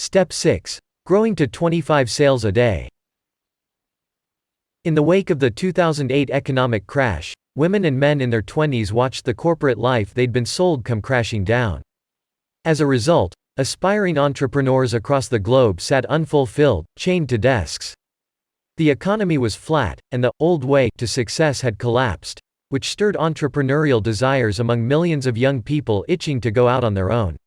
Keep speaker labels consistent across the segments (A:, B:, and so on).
A: Step 6. Growing to 25 sales a day. In the wake of the 2008 economic crash, women and men in their 20s watched the corporate life they'd been sold come crashing down. As a result, aspiring entrepreneurs across the globe sat unfulfilled, chained to desks. The economy was flat, and the old way to success had collapsed, which stirred entrepreneurial desires among millions of young people itching to go out on their own.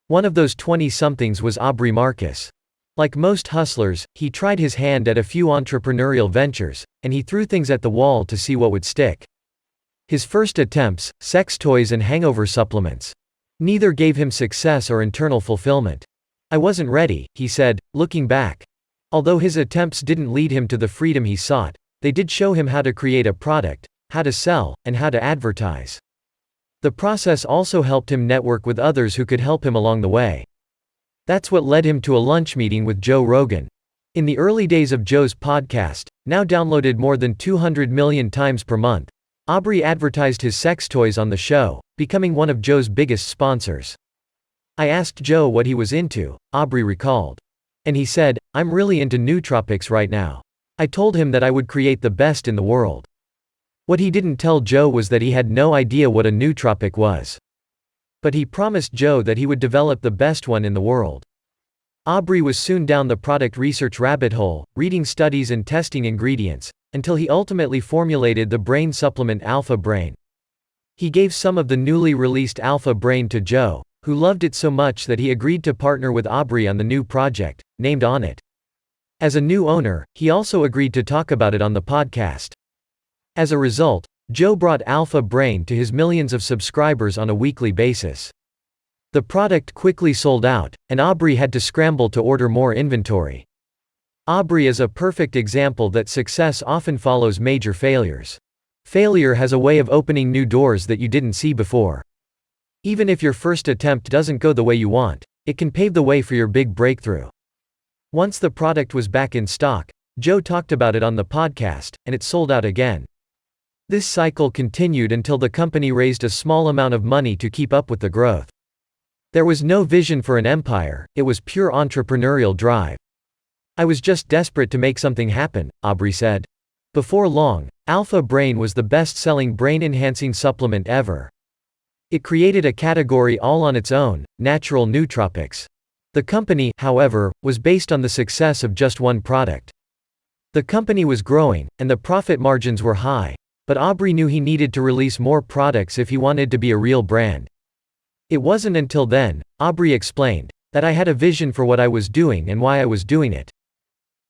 A: One of those 20-somethings was Aubrey Marcus. Like most hustlers, he tried his hand at a few entrepreneurial ventures, and he threw things at the wall to see what would stick. His first attempts, sex toys and hangover supplements. Neither gave him success or internal fulfillment. "I wasn't ready," he said, looking back. Although his attempts didn't lead him to the freedom he sought, they did show him how to create a product, how to sell, and how to advertise. The process also helped him network with others who could help him along the way. That's what led him to a lunch meeting with Joe Rogan. In the early days of Joe's podcast, now downloaded more than 200 million times per month, Aubrey advertised his sex toys on the show, becoming one of Joe's biggest sponsors. "I asked Joe what he was into," Aubrey recalled. "And he said, 'I'm really into nootropics right now.' I told him that I would create the best in the world." What he didn't tell Joe was that he had no idea what a nootropic was. But he promised Joe that he would develop the best one in the world. Aubrey was soon down the product research rabbit hole, reading studies and testing ingredients, until he ultimately formulated the brain supplement Alpha Brain. He gave some of the newly released Alpha Brain to Joe, who loved it so much that he agreed to partner with Aubrey on the new project, named On It. As a new owner, he also agreed to talk about it on the podcast. As a result, Joe brought Alpha Brain to his millions of subscribers on a weekly basis. The product quickly sold out, and Aubrey had to scramble to order more inventory. Aubrey is a perfect example that success often follows major failures. Failure has a way of opening new doors that you didn't see before. Even if your first attempt doesn't go the way you want, it can pave the way for your big breakthrough. Once the product was back in stock, Joe talked about it on the podcast, and it sold out again. This cycle continued until the company raised a small amount of money to keep up with the growth. There was no vision for an empire, it was pure entrepreneurial drive. "I was just desperate to make something happen," Aubrey said. Before long, Alpha Brain was the best-selling brain-enhancing supplement ever. It created a category all on its own, natural nootropics. The company, however, was based on the success of just one product. The company was growing, and the profit margins were high, but Aubrey knew he needed to release more products if he wanted to be a real brand. "It wasn't until then," Aubrey explained, "that I had a vision for what I was doing and why I was doing it."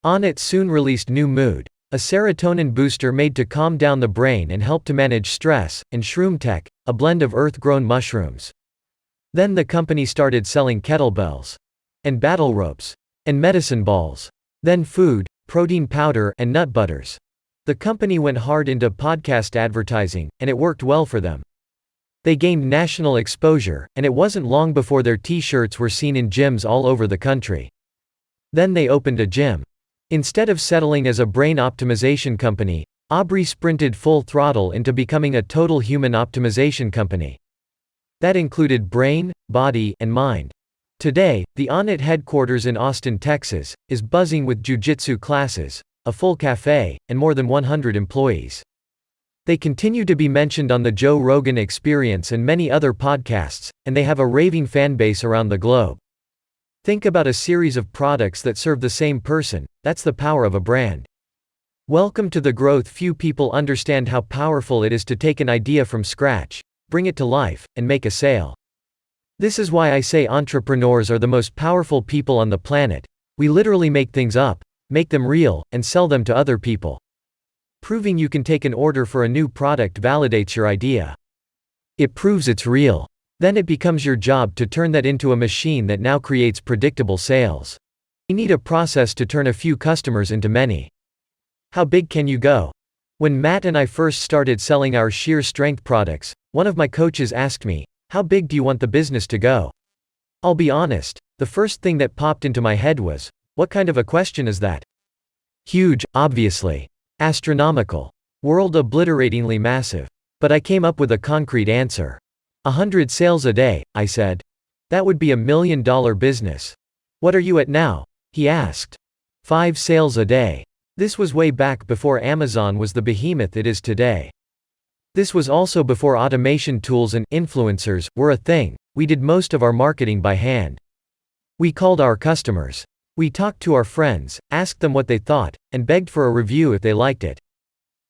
A: On It soon released New Mood, a serotonin booster made to calm down the brain and help to manage stress, and Shroom Tech, a blend of earth-grown mushrooms. Then the company started selling kettlebells, and battle ropes, and medicine balls. Then food, protein powder, and nut butters. The company went hard into podcast advertising, and it worked well for them. They gained national exposure, and it wasn't long before their t-shirts were seen in gyms all over the country. Then they opened a gym. Instead of settling as a brain optimization company, Aubrey sprinted full throttle into becoming a total human optimization company. That included brain, body, and mind. Today, the On It headquarters in Austin, Texas, is buzzing with jiu-jitsu classes, a full cafe, and more than 100 employees. They continue to be mentioned on the Joe Rogan Experience and many other podcasts, and they have a raving fan base around the globe. Think about a series of products that serve the same person. That's the power of a brand. Welcome to the growth. Few people understand how powerful it is to take an idea from scratch, bring it to life, and make a sale. This is why I say entrepreneurs are the most powerful people on the planet. We literally make things up, make them real, and sell them to other people. Proving you can take an order for a new product validates your idea. It proves it's real. Then it becomes your job to turn that into a machine that now creates predictable sales. You need a process to turn a few customers into many. How big can you go? When Matt and I first started selling our sheer strength products, one of my coaches asked me, "How big do you want the business to go?" I'll be honest, the first thing that popped into my head was, what kind of a question is that? Huge, obviously. Astronomical. World-obliteratingly massive. But I came up with a concrete answer. 100 sales a day, I said. That would be $1 million business. "What are you at now?" he asked. 5 sales a day. This was way back before Amazon was the behemoth it is today. This was also before automation tools and influencers were a thing. We did most of our marketing by hand. We called our customers. We talked to our friends, asked them what they thought, and begged for a review if they liked it.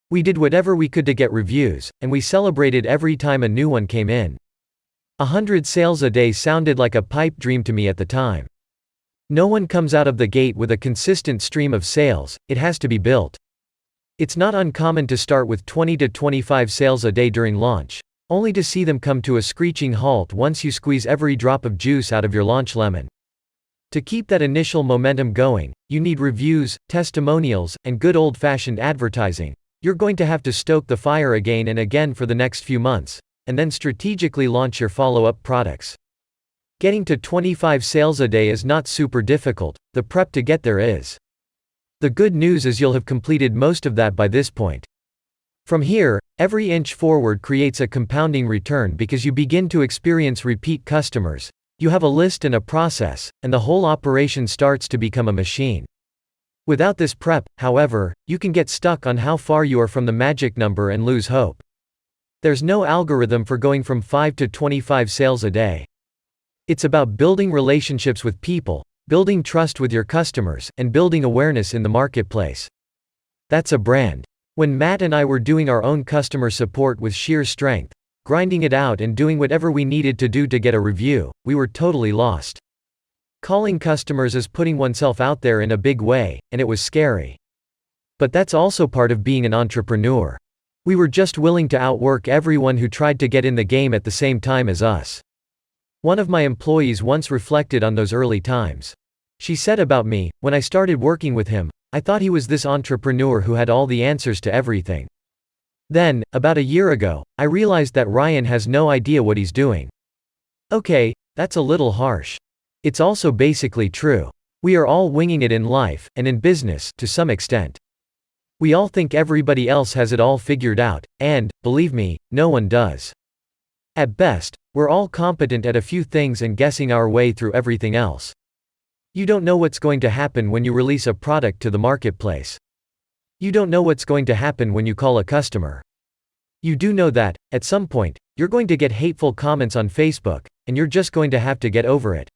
A: We did whatever we could to get reviews, and we celebrated every time a new one came in. 100 sales a day sounded like a pipe dream to me at the time. No one comes out of the gate with a consistent stream of sales, it has to be built. It's not uncommon to start with 20 to 25 sales a day during launch, only to see them come to a screeching halt once you squeeze every drop of juice out of your launch lemon. To keep that initial momentum going, you need reviews, testimonials, and good old-fashioned advertising. You're going to have to stoke the fire again and again for the next few months, and then strategically launch your follow-up products. Getting to 25 sales a day is not super difficult, the prep to get there is. The good news is you'll have completed most of that by this point. From here, every inch forward creates a compounding return because you begin to experience repeat customers. You have a list and a process, and the whole operation starts to become a machine. Without this prep, however, you can get stuck on how far you are from the magic number and lose hope. There's no algorithm for going from 5 to 25 sales a day. It's about building relationships with people, building trust with your customers, and building awareness in the marketplace. That's a brand. When Matt and I were doing our own customer support with sheer strength, grinding it out and doing whatever we needed to do to get a review, we were totally lost. Calling customers is putting oneself out there in a big way, and it was scary. But that's also part of being an entrepreneur. We were just willing to outwork everyone who tried to get in the game at the same time as us. One of my employees once reflected on those early times. She said about me, when I started working with him, I thought he was this entrepreneur who had all the answers to everything. Then, about a year ago, I realized that Ryan has no idea what he's doing. Okay, that's a little harsh. It's also basically true. We are all winging it in life, and in business, to some extent. We all think everybody else has it all figured out, and, believe me, no one does. At best, we're all competent at a few things and guessing our way through everything else. You don't know what's going to happen when you release a product to the marketplace. You don't know what's going to happen when you call a customer. You do know that, at some point, you're going to get hateful comments on Facebook, and you're just going to have to get over it.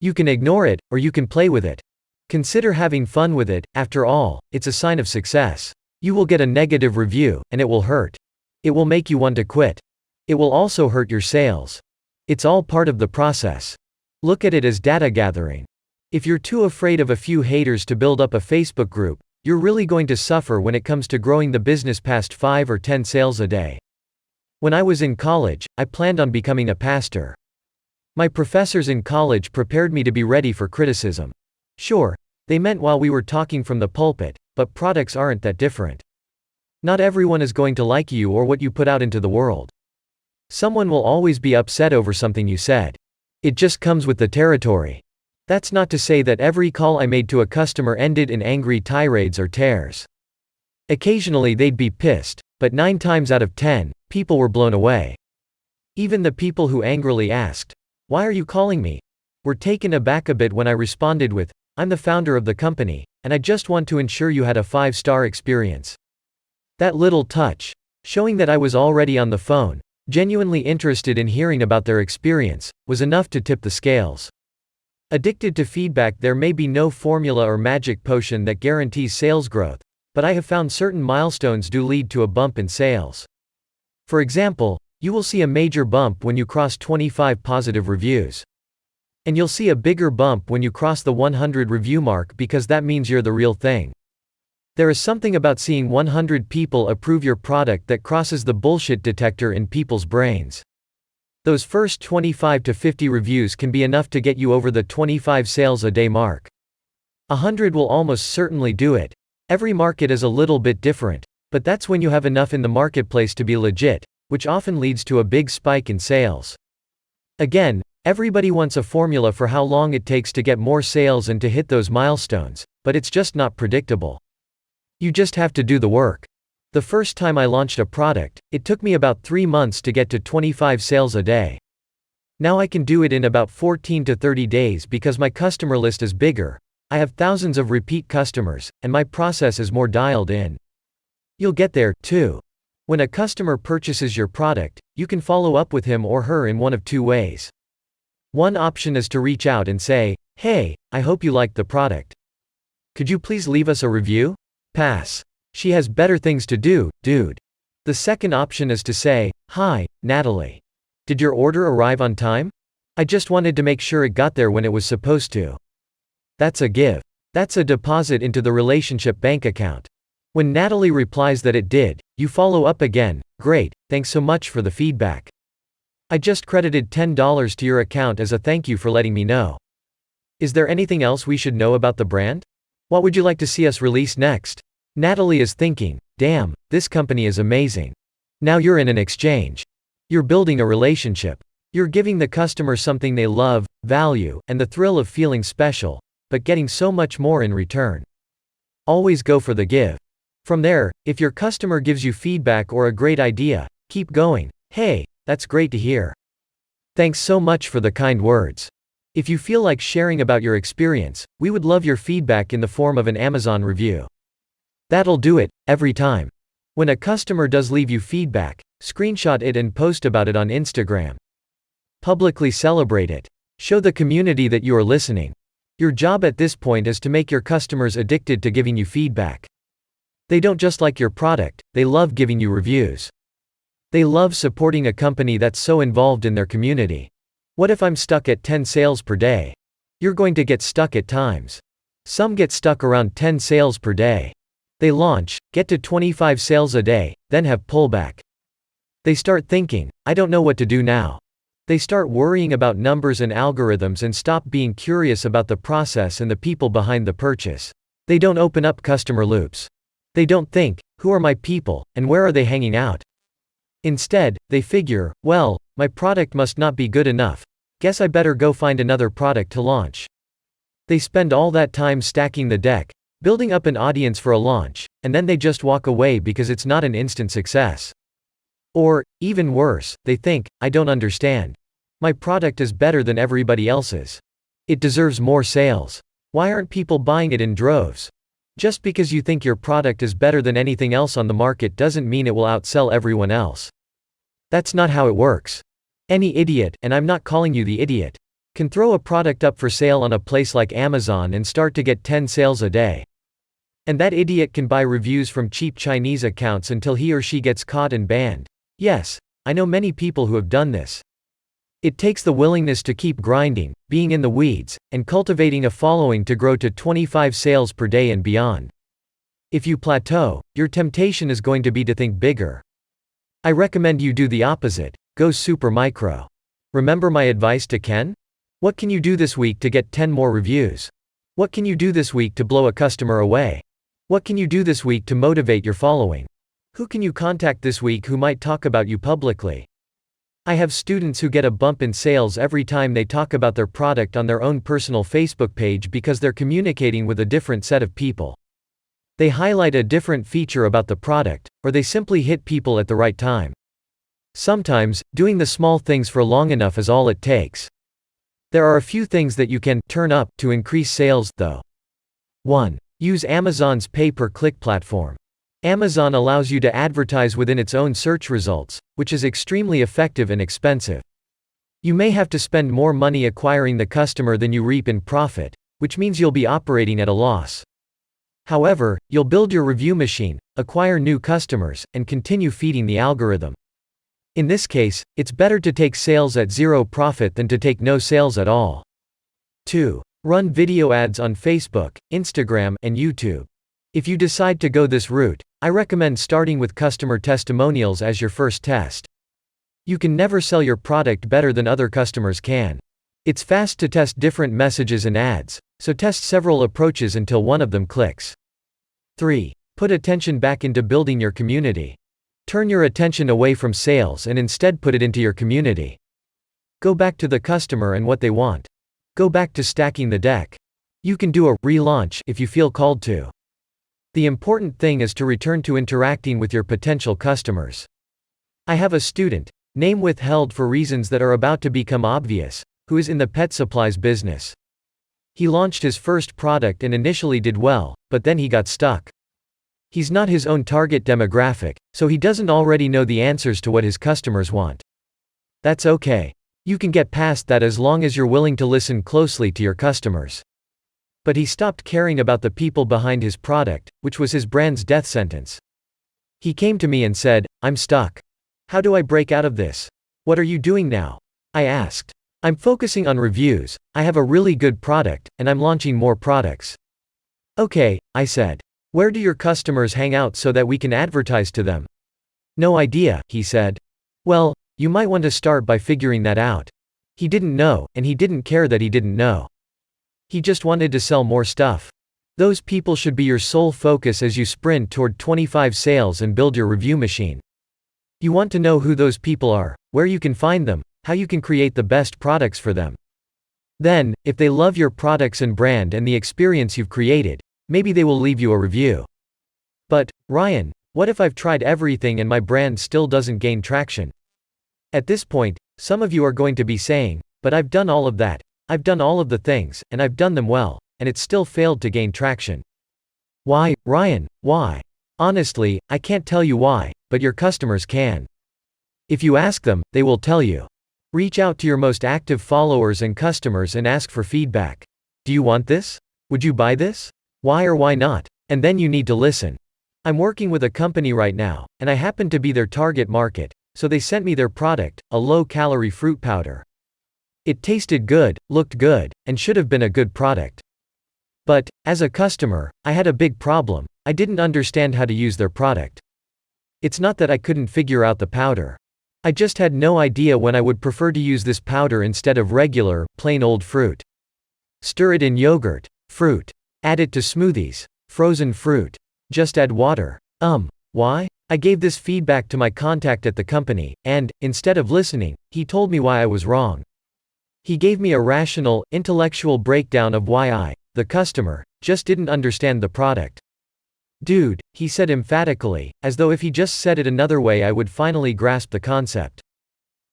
A: You can ignore it, or you can play with it. Consider having fun with it. After all, it's a sign of success. You will get a negative review, and it will hurt. It will make you want to quit. It will also hurt your sales. It's all part of the process. Look at it as data gathering. If you're too afraid of a few haters to build up a Facebook group, you're really going to suffer when it comes to growing the business past 5 or 10 sales a day. When I was in college, I planned on becoming a pastor. My professors in college prepared me to be ready for criticism. Sure, they meant while we were talking from the pulpit, but products aren't that different. Not everyone is going to like you or what you put out into the world. Someone will always be upset over something you said. It just comes with the territory. That's not to say that every call I made to a customer ended in angry tirades or tears. Occasionally they'd be pissed, but 9 times out of 10, people were blown away. Even the people who angrily asked, "Why are you calling me?" were taken aback a bit when I responded with, "I'm the founder of the company, and I just want to ensure you had a 5-star experience." That little touch, showing that I was already on the phone, genuinely interested in hearing about their experience, was enough to tip the scales. Addicted to feedback. There may be no formula or magic potion that guarantees sales growth, but I have found certain milestones do lead to a bump in sales. For example, you will see a major bump when you cross 25 positive reviews. And you'll see a bigger bump when you cross the 100 review mark because that means you're the real thing. There is something about seeing 100 people approve your product that crosses the bullshit detector in people's brains. Those first 25 to 50 reviews can be enough to get you over the 25 sales a day mark. 100 will almost certainly do it. Every market is a little bit different, but that's when you have enough in the marketplace to be legit, which often leads to a big spike in sales. Again, everybody wants a formula for how long it takes to get more sales and to hit those milestones, but it's just not predictable. You just have to do the work. The first time I launched a product, it took me about 3 months to get to 25 sales a day. Now I can do it in about 14 to 30 days because my customer list is bigger. I have thousands of repeat customers, and my process is more dialed in. You'll get there, too. When a customer purchases your product, you can follow up with him or her in one of two ways. One option is to reach out and say, "Hey, I hope you liked the product. Could you please leave us a review?" Pass. She has better things to do, dude. The second option is to say, "Hi, Natalie. Did your order arrive on time? I just wanted to make sure it got there when it was supposed to." That's a give. That's a deposit into the relationship bank account. When Natalie replies that it did, you follow up again, "Great, thanks so much for the feedback. I just credited $10 to your account as a thank you for letting me know. Is there anything else we should know about the brand? What would you like to see us release next?" Natalie is thinking, "Damn, this company is amazing." Now you're in an exchange. You're building a relationship. You're giving the customer something they love, value, and the thrill of feeling special, but getting so much more in return. Always go for the give. From there, if your customer gives you feedback or a great idea, keep going. "Hey, that's great to hear. Thanks so much for the kind words. If you feel like sharing about your experience, we would love your feedback in the form of an Amazon review." That'll do it, every time. When a customer does leave you feedback, screenshot it and post about it on Instagram. Publicly celebrate it. Show the community that you are listening. Your job at this point is to make your customers addicted to giving you feedback. They don't just like your product, they love giving you reviews. They love supporting a company that's so involved in their community. What if I'm stuck at 10 sales per day? You're going to get stuck at times. Some get stuck around 10 sales per day. They launch, get to 25 sales a day, then have pullback. They start thinking, "I don't know what to do now." They start worrying about numbers and algorithms and stop being curious about the process and the people behind the purchase. They don't open up customer loops. They don't think, "Who are my people, and where are they hanging out?" Instead, they figure, "Well, my product must not be good enough. Guess I better go find another product to launch." They spend all that time stacking the deck, building up an audience for a launch, and then they just walk away because it's not an instant success. Or, even worse, they think, "I don't understand. My product is better than everybody else's. It deserves more sales. Why aren't people buying it in droves?" Just because you think your product is better than anything else on the market doesn't mean it will outsell everyone else. That's not how it works. Any idiot, and I'm not calling you the idiot, can throw a product up for sale on a place like Amazon and start to get 10 sales a day. And that idiot can buy reviews from cheap Chinese accounts until he or she gets caught and banned. Yes, I know many people who have done this. It takes the willingness to keep grinding, being in the weeds, and cultivating a following to grow to 25 sales per day and beyond. If you plateau, your temptation is going to be to think bigger. I recommend you do the opposite, go super micro. Remember my advice to Ken? What can you do this week to get 10 more reviews? What can you do this week to blow a customer away? What can you do this week to motivate your following? Who can you contact this week who might talk about you publicly? I have students who get a bump in sales every time they talk about their product on their own personal Facebook page because they're communicating with a different set of people. They highlight a different feature about the product, or they simply hit people at the right time. Sometimes, doing the small things for long enough is all it takes. There are a few things that you can turn up to increase sales, though. 1. Use Amazon's pay-per-click platform. Amazon allows you to advertise within its own search results, which is extremely effective and expensive. You may have to spend more money acquiring the customer than you reap in profit, which means you'll be operating at a loss. However, you'll build your review machine, acquire new customers, and continue feeding the algorithm. In this case, it's better to take sales at zero profit than to take no sales at all. 2. Run video ads on Facebook, Instagram, and YouTube. If you decide to go this route, I recommend starting with customer testimonials as your first test. You can never sell your product better than other customers can. It's fast to test different messages and ads, so test several approaches until one of them clicks. 3. Put attention back into building your community. Turn your attention away from sales and instead put it into your community. Go back to the customer and what they want. Go back to stacking the deck. You can do a relaunch if you feel called to. The important thing is to return to interacting with your potential customers. I have a student, Name withheld for reasons that are about to become obvious, who is in the pet supplies business. He launched his first product and initially did well, but then he got stuck. He's not his own target demographic, so he doesn't already know the answers to what his customers want. That's okay. You can get past that as long as you're willing to listen closely to your customers. But he stopped caring about the people behind his product, which was his brand's death sentence. He came to me and said, "I'm stuck. How do I break out of this? What are you doing now?" I asked. "I'm focusing on reviews, I have a really good product, and I'm launching more products." "Okay," I said. "Where do your customers hang out so that we can advertise to them?" "No idea," he said. "Well, you might want to start by figuring that out." He didn't know, and he didn't care that he didn't know. He just wanted to sell more stuff. Those people should be your sole focus as you sprint toward 25 sales and build your review machine. You want to know who those people are, where you can find them, how you can create the best products for them. Then, if they love your products and brand and the experience you've created, maybe they will leave you a review. But, Ryan, what if I've tried everything and my brand still doesn't gain traction? At this point, some of you are going to be saying, "But I've done all of that, I've done all of the things, and I've done them well, and it still failed to gain traction." Why, Ryan, why? Honestly, I can't tell you why, but your customers can. If you ask them, they will tell you. Reach out to your most active followers and customers and ask for feedback. Do you want this? Would you buy this? Why or why not? And then you need to listen. I'm working with a company right now, and I happen to be their target market, so they sent me their product, a low-calorie fruit powder. It tasted good, looked good, and should have been a good product. But, as a customer, I had a big problem. I didn't understand how to use their product. It's not that I couldn't figure out the powder. I just had no idea when I would prefer to use this powder instead of regular, plain old fruit. Stir it in yogurt, fruit. Add it to smoothies, frozen fruit. Just add water. Why? I gave this feedback to my contact at the company, and, instead of listening, he told me why I was wrong. He gave me a rational, intellectual breakdown of why I, the customer, just didn't understand the product. "Dude," he said emphatically, as though if he just said it another way I would finally grasp the concept.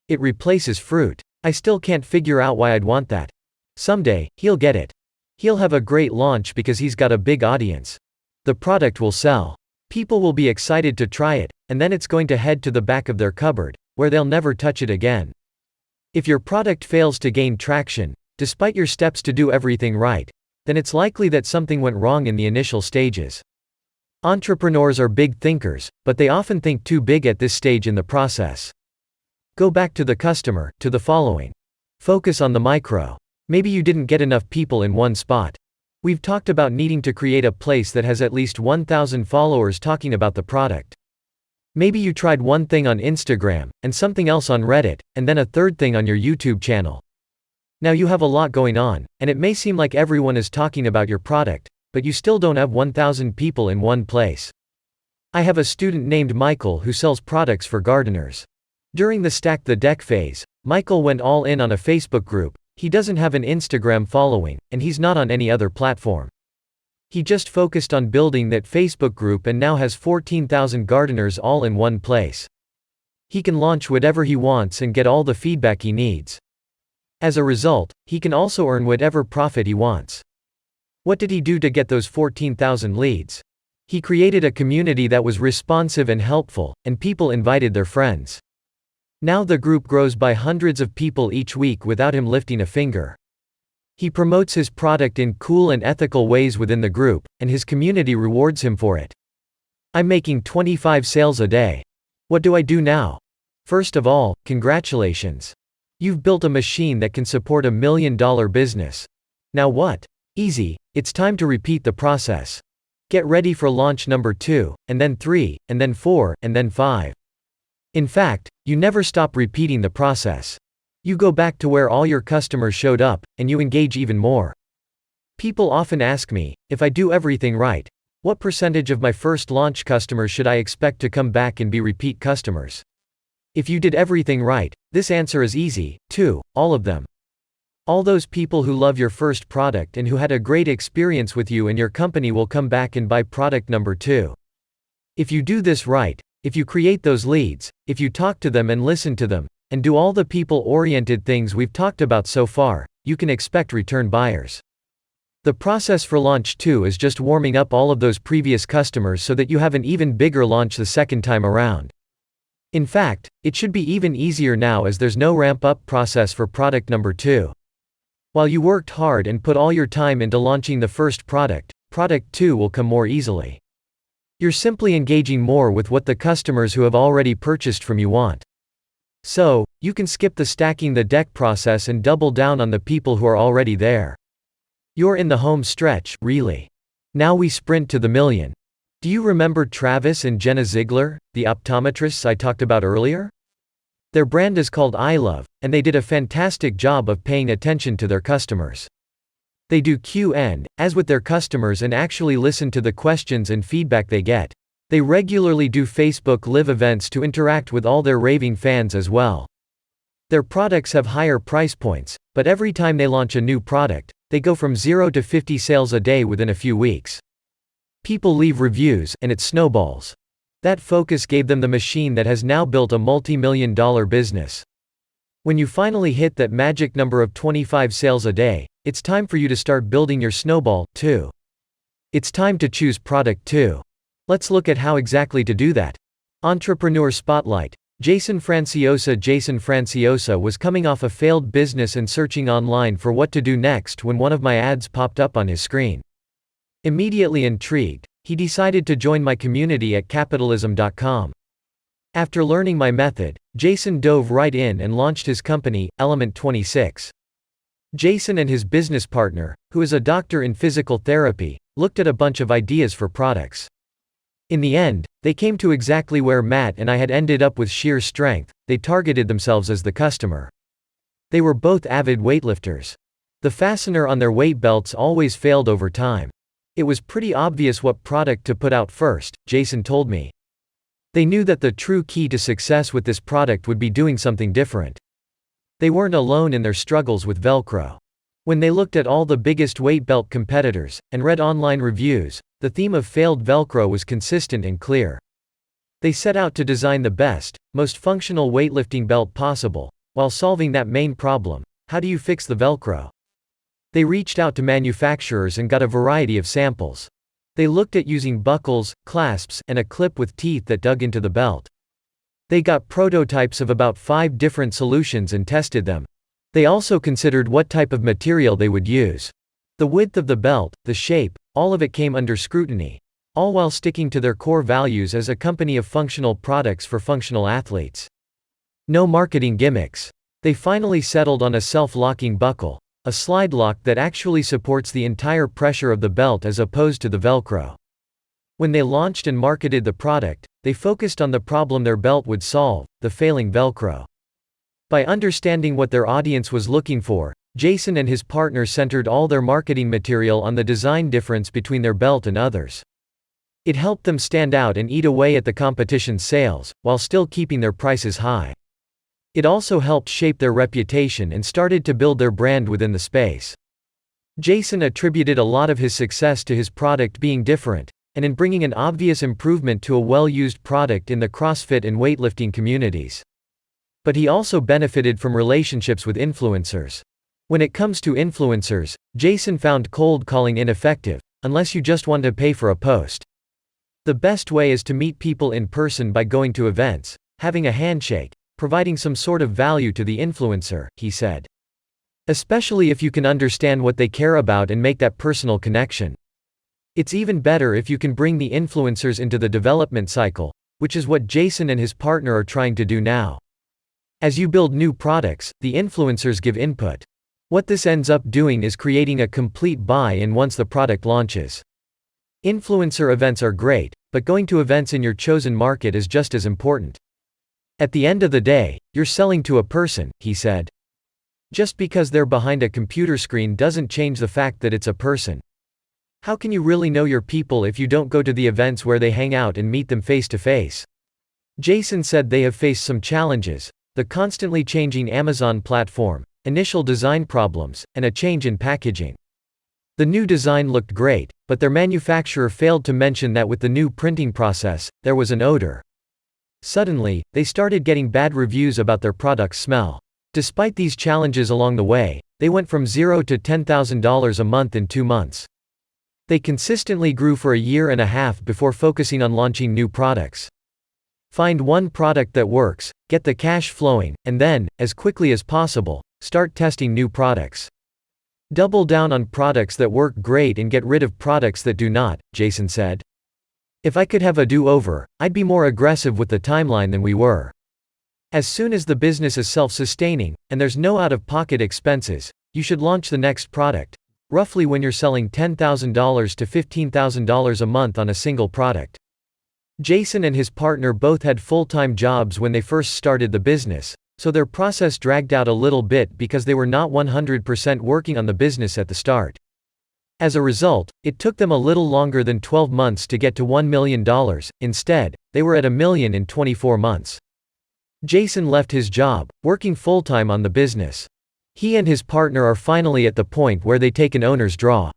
A: "It replaces fruit. I still can't figure out why I'd want that. Someday, he'll get it. He'll have a great launch because he's got a big audience. The product will sell. People will be excited to try it, and then it's going to head to the back of their cupboard, where they'll never touch it again." If your product fails to gain traction, despite your steps to do everything right, then it's likely that something went wrong in the initial stages. Entrepreneurs are big thinkers, but they often think too big at this stage in the process. Go back to the customer, to the following. Focus on the micro. Maybe you didn't get enough people in one spot. We've talked about needing to create a place that has at least 1,000 followers talking about the product. Maybe you tried one thing on Instagram, and something else on Reddit, and then a third thing on your YouTube channel. Now you have a lot going on, and it may seem like everyone is talking about your product, but you still don't have 1,000 people in one place. I have a student named Michael who sells products for gardeners. During the Stack the Deck phase, Michael went all in on a Facebook group. He doesn't have an Instagram following, and he's not on any other platform. He just focused on building that Facebook group and now has 14,000 gardeners all in one place. He can launch whatever he wants and get all the feedback he needs. As a result, he can also earn whatever profit he wants. What did he do to get those 14,000 leads? He created a community that was responsive and helpful, and people invited their friends. Now the group grows by hundreds of people each week without him lifting a finger. He promotes his product in cool and ethical ways within the group, and his community rewards him for it. I'm making 25 sales a day. What do I do now? First of all, congratulations. You've built a machine that can support $1 million business. Now what? Easy. It's time to repeat the process. Get ready for launch number 2, and then 3, and then 4, and then 5. In fact, you never stop repeating the process. You go back to where all your customers showed up, and you engage even more. People often ask me, if I do everything right, what percentage of my first launch customers should I expect to come back and be repeat customers? If you did everything right, this answer is easy, too, all of them. All those people who love your first product and who had a great experience with you and your company will come back and buy product number 2. If you do this right, If you create those leads, if you talk to them and listen to them, and do all the people-oriented things we've talked about so far, you can expect return buyers. The process for launch 2 is just warming up all of those previous customers so that you have an even bigger launch the second time around. In fact, it should be even easier now as there's no ramp-up process for product number 2. While you worked hard and put all your time into launching the first product, product 2 will come more easily. You're simply engaging more with what the customers who have already purchased from you want. So, you can skip the stacking the deck process and double down on the people who are already there. You're in the home stretch, really. Now we sprint to the million. Do you remember Travis and Jenna Ziegler, the optometrists I talked about earlier? Their brand is called I Love, and they did a fantastic job of paying attention to their customers. They do Q&As with their customers and actually listen to the questions and feedback they get. They regularly do Facebook Live events to interact with all their raving fans as well. Their products have higher price points, but every time they launch a new product, they go from 0 to 50 sales a day within a few weeks. People leave reviews, and it snowballs. That focus gave them the machine that has now built a multi-million-dollar business. When you finally hit that magic number of 25 sales a day, it's time for you to start building your snowball, too. It's time to choose product 2. Let's look at how exactly to do that. Entrepreneur Spotlight. Jason Franciosa was coming off a failed business and searching online for what to do next when one of my ads popped up on his screen. Immediately intrigued, he decided to join my community at capitalism.com. After learning my method, Jason dove right in and launched his company, Element 26. Jason and his business partner, who is a doctor in physical therapy, looked at a bunch of ideas for products. In the end, they came to exactly where Matt and I had ended up with sheer strength. They targeted themselves as the customer. They were both avid weightlifters. The fastener on their weight belts always failed over time. It was pretty obvious what product to put out first, Jason told me. They knew that the true key to success with this product would be doing something different. They weren't alone in their struggles with Velcro. When they looked at all the biggest weight belt competitors, and read online reviews, the theme of failed Velcro was consistent and clear. They set out to design the best, most functional weightlifting belt possible, while solving that main problem: how do you fix the Velcro? They reached out to manufacturers and got a variety of samples. They looked at using buckles, clasps, and a clip with teeth that dug into the belt. They got prototypes of about 5 different solutions and tested them. They also considered what type of material they would use. The width of the belt, the shape, all of it came under scrutiny. All while sticking to their core values as a company of functional products for functional athletes. No marketing gimmicks. They finally settled on a self-locking buckle, a slide lock that actually supports the entire pressure of the belt as opposed to the Velcro. When they launched and marketed the product, they focused on the problem their belt would solve: the failing Velcro. By understanding what their audience was looking for, Jason and his partner centered all their marketing material on the design difference between their belt and others. It helped them stand out and eat away at the competition's sales, while still keeping their prices high. It also helped shape their reputation and started to build their brand within the space. Jason attributed a lot of his success to his product being different, and in bringing an obvious improvement to a well-used product in the CrossFit and weightlifting communities. But he also benefited from relationships with influencers. When it comes to influencers, Jason found cold calling ineffective, unless you just want to pay for a post. The best way is to meet people in person by going to events, having a handshake, providing some sort of value to the influencer, he said. Especially if you can understand what they care about and make that personal connection. It's even better if you can bring the influencers into the development cycle, which is what Jason and his partner are trying to do now. As you build new products, the influencers give input. What this ends up doing is creating a complete buy-in once the product launches. Influencer events are great, but going to events in your chosen market is just as important. At the end of the day, you're selling to a person, he said. Just because they're behind a computer screen doesn't change the fact that it's a person. How can you really know your people if you don't go to the events where they hang out and meet them face to face? Jason said they have faced some challenges: the constantly changing Amazon platform, initial design problems, and a change in packaging. The new design looked great, but their manufacturer failed to mention that with the new printing process, there was an odor. Suddenly, they started getting bad reviews about their product's smell. Despite these challenges along the way, they went from $0 to $10,000 a month in 2 months. They consistently grew for a year and a half before focusing on launching new products. Find one product that works, get the cash flowing, and then, as quickly as possible, start testing new products. Double down on products that work great and get rid of products that do not, Jason said. If I could have a do-over, I'd be more aggressive with the timeline than we were. As soon as the business is self-sustaining, and there's no out-of-pocket expenses, you should launch the next product, roughly when you're selling $10,000 to $15,000 a month on a single product. Jason and his partner both had full-time jobs when they first started the business, so their process dragged out a little bit because they were not 100% working on the business at the start. As a result, it took them a little longer than 12 months to get to $1 million, instead, they were at $1 million in 24 months. Jason left his job, working full-time on the business. He and his partner are finally at the point where they take an owner's draw.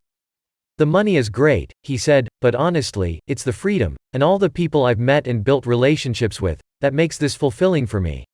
A: The money is great, he said, but honestly, it's the freedom, and all the people I've met and built relationships with, that makes this fulfilling for me.